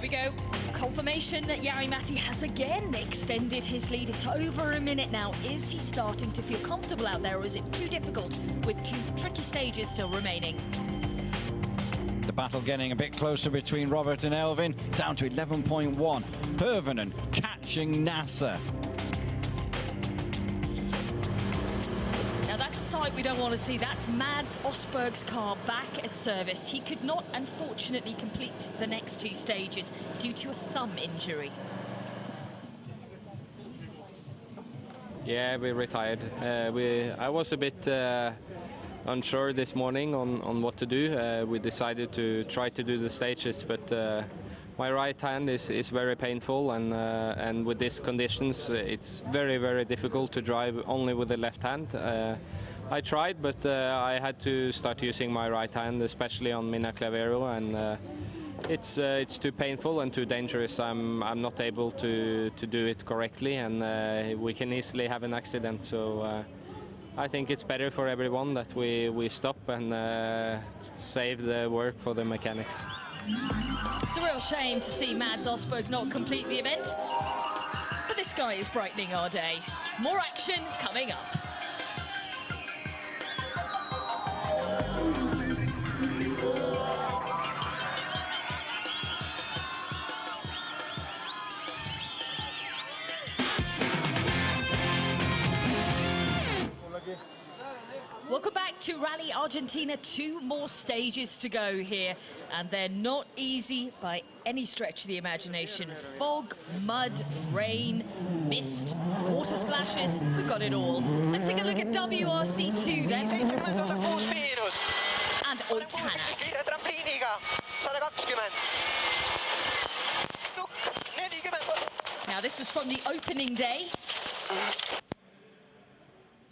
we go. Confirmation that Jari-Matti has again extended his lead. It's over a minute now. Is he starting to feel comfortable out there, or is it too difficult with two tricky stages still remaining? The battle getting a bit closer between Robert and Elvin, down to 11.1. Hirvonen catching Nasser. Now that's a sight we don't want to see. That's Mads Osberg's car back at service. He could not, unfortunately, complete the next two stages due to a thumb injury. Yeah, we retired. I was a bit unsure this morning on what to do. We decided to try to do the stages, but my right hand is very painful, and with these conditions it's very, very difficult to drive only with the left hand. I tried, but I had to start using my right hand, especially on Mina Clavero, and it's too painful and too dangerous. I'm not able to do it correctly, and we can easily have an accident. So I think it's better for everyone that we stop and save the work for the mechanics. It's a real shame to see Mads Osberg not complete the event, but this guy is brightening our day. More action coming up. Welcome back to Rally Argentina. 2 more stages to go here, and they're not easy by any stretch of the imagination. Fog, mud, rain, mist, water splashes, we've got it all. Let's take a look at WRC2 then. And Oitanak. Now this was from the opening day,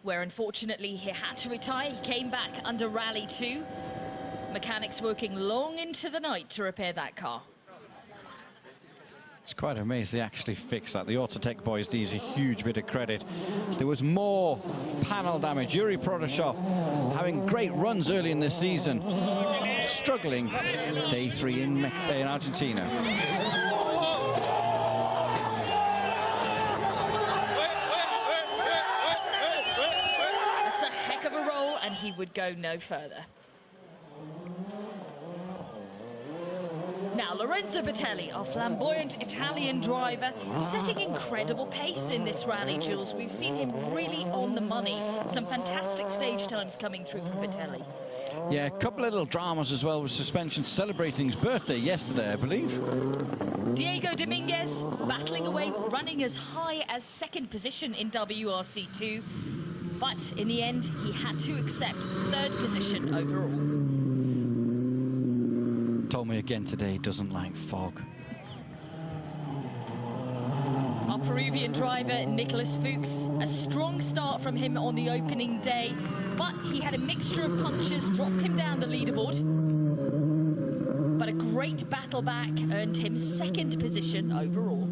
where unfortunately he had to retire. He came back under Rally 2. Mechanics working long into the night to repair that car. It's quite amazing they actually fixed that. The Autotech boys needs a huge bit of credit. There was more panel damage. Yuri Protashov having great runs early in the season, struggling day 3 in Argentina. And he would go no further. Now, Lorenzo Bertelli, our flamboyant Italian driver, setting incredible pace in this rally, Jules. We've seen him really on the money. Some fantastic stage times coming through from Bertelli. Yeah, a couple of little dramas as well with suspension, celebrating his birthday yesterday, I believe. Diego Dominguez battling away, running as high as 2nd position in WRC2. But in the end, he had to accept 3rd position overall. Told me again today he doesn't like fog. Our Peruvian driver, Nicholas Fuchs, a strong start from him on the opening day, but he had a mixture of punches, dropped him down the leaderboard. But a great battle back earned him 2nd position overall.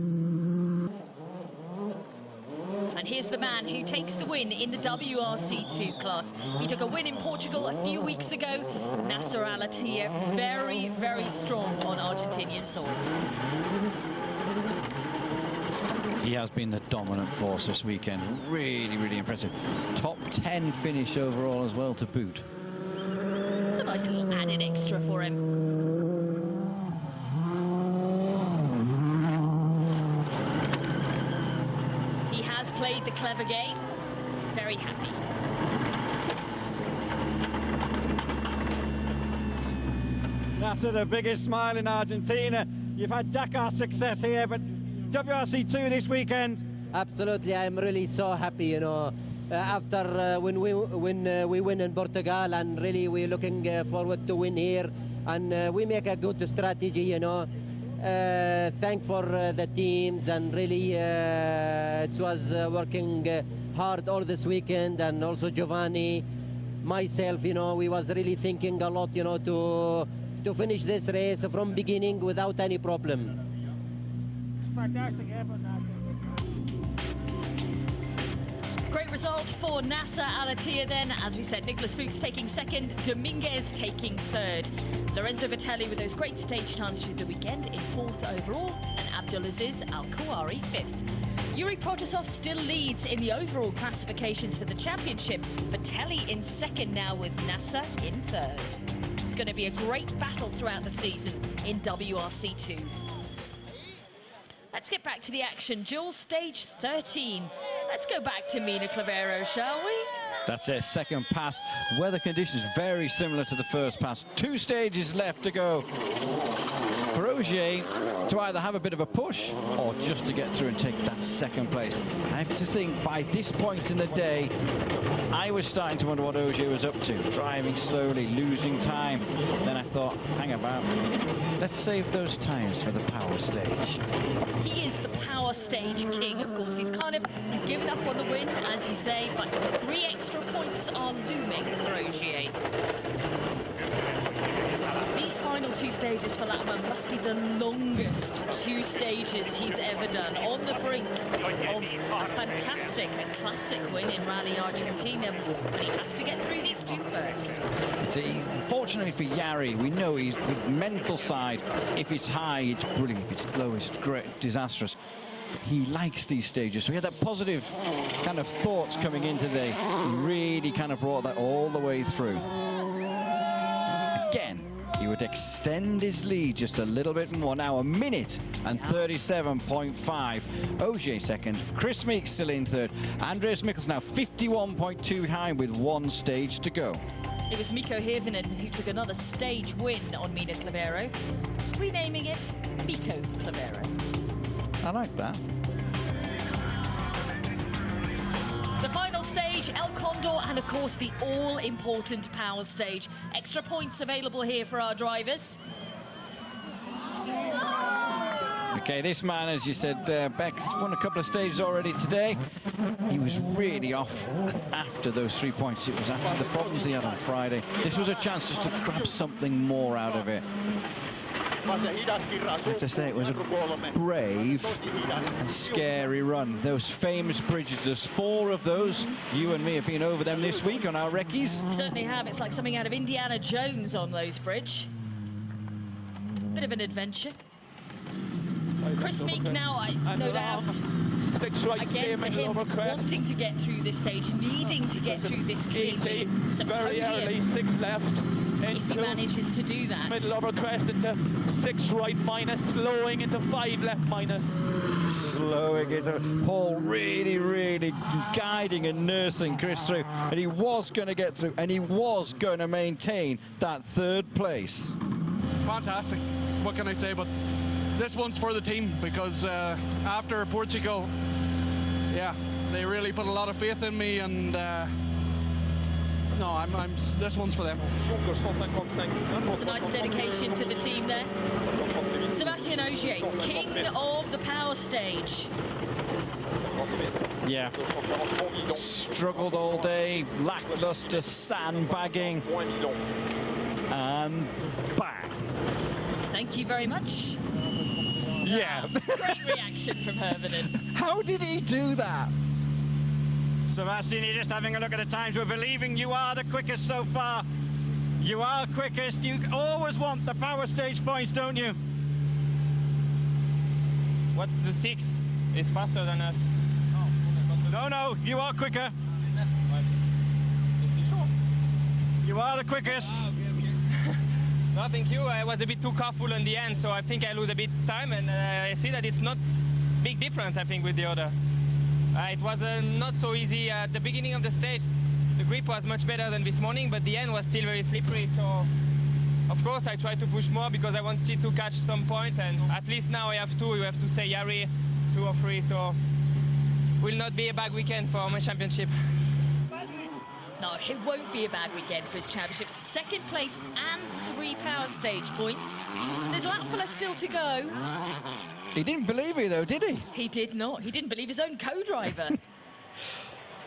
And here's the man who takes the win in the WRC2 class. He took a win in Portugal a few weeks ago. Nasser Al-Attiyah, very, very strong on Argentinian soil. He has been the dominant force this weekend. Really, really impressive. Top 10 finish overall as well to boot. It's a nice little added extra for him. Played the clever game. Very happy. Nasser, the biggest smile in Argentina. You've had Dakar success here, but WRC2 this weekend. Absolutely, I'm really so happy, you know, after when we win in Portugal, and really we're looking forward to win here, and we make a good strategy, you know. Thank for the teams, and really it was working hard all this weekend, and also Giovanni, myself, you know, we was really thinking a lot, you know, to finish this race from beginning without any problem. It's fantastic effort, Nasser. Great result for NASA Alatia then. As we said, Nicholas Fuchs taking second, Dominguez taking third. Lorenzo Vitelli with those great stage times through the weekend in fourth overall, and Abdulaziz Al-Kouari fifth. Yuri Protasov still leads in the overall classifications for the championship. Vitelli in second now with NASA in third. It's going to be a great battle throughout the season in WRC2. Let's get back to the action. Jules, stage 13. Let's go back to Mina Clavero, shall we? That's their second pass. Weather conditions very similar to the first pass. 2 stages left to go for Ogier to either have a bit of a push or just to get through and take that second place. I have to think by this point in the day, I was starting to wonder what Ogier was up to. Driving slowly, losing time. Then I thought, hang about. Let's save those times for the power stage. He is the power stage king, of course. He's given up on the win, as you say, but 3 extra points are looming for Ogier. These final 2 stages for Latman must be the longest 2 stages he's ever done, on the brink of a fantastic, a classic win in Rally Argentina, but he has to get through these 2 first. See, fortunately for Jari, we know he's with mental side. If it's high, it's brilliant. If it's low, it's great, disastrous. He likes these stages, so he had that positive kind of thoughts coming in today. He really kind of brought that all the way through. Again, he would extend his lead just a little bit more. Now 1 minute and 37.5. Ogier second. Chris Meeks still in third. Andreas Mikkels now 51.2 behind with 1 stage to go. It was Mikko Hirvonen who took another stage win on Mina Clavero, renaming it Mikko Clavero. I like that. The final stage, El Condor, and of course the all-important power stage. Extra points available here for our drivers. Okay, this man, as you said, Beck's won a couple of stages already today. He was really off after those 3 points. It was after the problems he had on Friday. This was a chance just to grab something more out of it. I have to say, it was a brave and scary run. Those famous bridges, there's 4 of those. You and me have been over them this week on our recce's. Certainly have. It's like something out of Indiana Jones on those bridge. Bit of an adventure. Chris Meek now, no doubt, again for him, wanting to get through this stage, needing to get through this cleanly. It's a podium. 6 left. If he manages to do that. Middle over crest into 6 right minus, slowing into 5 left minus. Slowing into Paul, really guiding and nursing Chris through, and he was going to get through, and he was going to maintain that 3rd place. Fantastic. What can I say? But this one's for the team, because after Portugal, yeah, they really put a lot of faith in me, and no, this one's for them. It's a nice dedication to the team there. Sebastian Ogier, king of the power stage. Yeah, struggled all day, lackluster sandbagging, and bang. Thank you very much. Yeah. Great reaction from Hirvonen. How did he do that? Sebastian, you're just having a look at the times. We're believing you are the quickest so far. You are quickest. You always want the power stage points, don't you? What, the 6 is faster than us? No, you are quicker. You are the quickest. No, thank you. I was a bit too careful in the end, so I think I lose a bit time, and I see that it's not big difference, I think, with the other. It was not so easy at the beginning of the stage. The grip was much better than this morning, but the end was still very slippery. So, of course, I tried to push more because I wanted to catch some point, and at least now I have 2. You have to say Jari, 2 or 3. So, will not be a bad weekend for my championship. No, it won't be a bad weekend for his championship. 2nd place and 3 power stage points. There's a lap full still to go. He didn't believe me, though, did he? He did not. He didn't believe his own co-driver.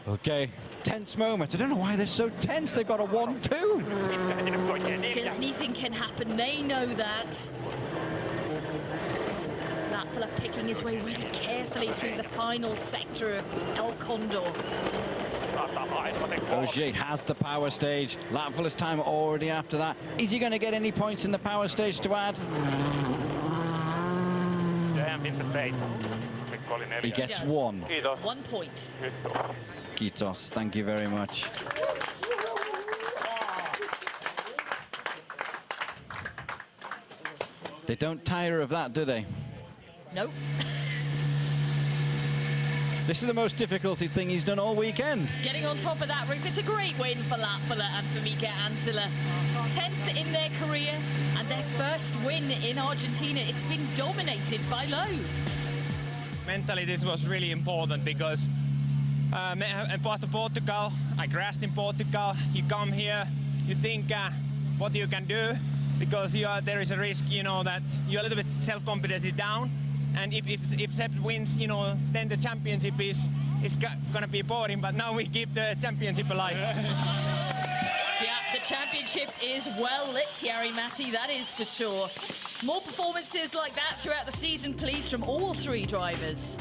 Okay, tense moment. I don't know why they're so tense. They've got a 1-2. Still, anything can happen. They know that. That Latvala picking his way really carefully through the final sector of El Condor. Ogier has the power stage. Latvala's time already after that. Is he going to get any points in the power stage to add? He gets Yes. 1. 1 point. Kiitos, thank you very much. They don't tire of that, do they? Nope. This is the most difficult thing he's done all weekend. Getting on top of that roof, it's a great win for Latvala and for Mika Antila. 10th in their career and their first win in Argentina. It's been dominated by Lowe. Mentally, this was really important because part of Portugal, I crashed in Portugal. You come here, you think what you can do because there is a risk, you know, that you're a little bit self-confidence is down. And if Sepp wins, you know, then the championship is going to be boring. But now we keep the championship alive. Yeah, the championship is well lit, Jari-Matti, that is for sure. More performances like that throughout the season, please, from all 3 drivers.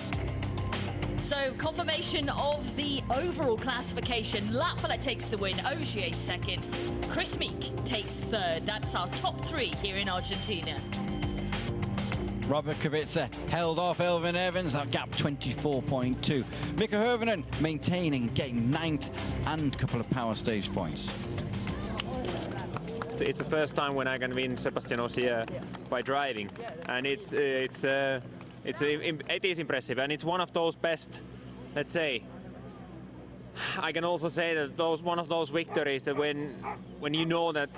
So, confirmation of the overall classification. Latvala takes the win, Ogier second, Chris Meek takes third. That's our top 3 here in Argentina. Robert Kubica held off Elvin Evans, that gap 24.2. Mika Hirvonen maintaining, getting 9th and a couple of power stage points. It's the first time when I can win Sebastian Ogier by driving, and it is impressive, and it's one of those best, let's say. I can also say that one of those victories that when you know that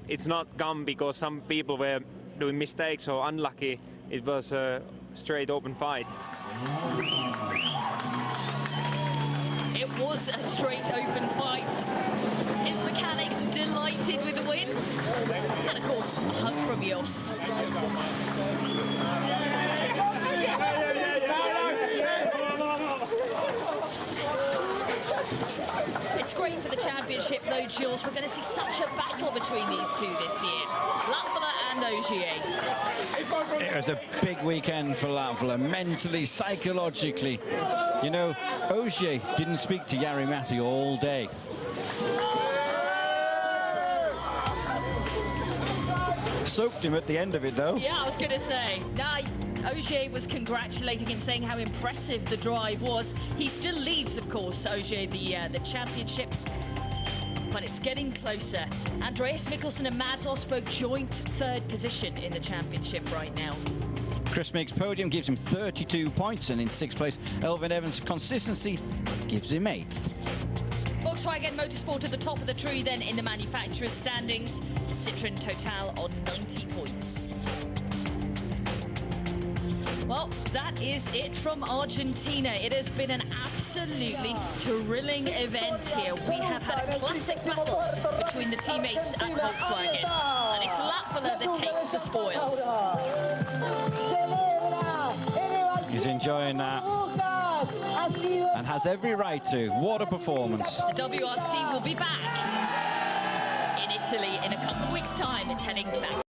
it's not come because some people were doing mistakes or unlucky, it was a straight open fight. It was a straight open fight. His mechanics delighted with the win. And of course, a hug from Jost. It's great for the championship though, Jules. We're going to see such a battle between these 2 this year. Latvala and Ogier. It was a big weekend for Latvala, mentally, psychologically. You know, Ogier didn't speak to Jari-Matti all day. Soaked him at the end of it, though. Yeah, I was going to say. Ogier was congratulating him, saying how impressive the drive was. He still leads, of course, Ogier, the championship. But it's getting closer. Andreas Mikkelsen and Mads Osberg joint 3rd position in the championship right now. Chris Meek's podium gives him 32 points, and in 6th place, Elvin Evans' consistency gives him 8th. Volkswagen Motorsport at the top of the tree then in the manufacturer's standings. Citroën Total on 90 points. Well, that is it from Argentina. It has been an absolutely thrilling event here. We have had a classic battle between the teammates at Volkswagen. And it's Latvala that takes the spoils. He's enjoying that and has every right to. What a performance. The WRC will be back in Italy in a couple of weeks' time. It's heading back.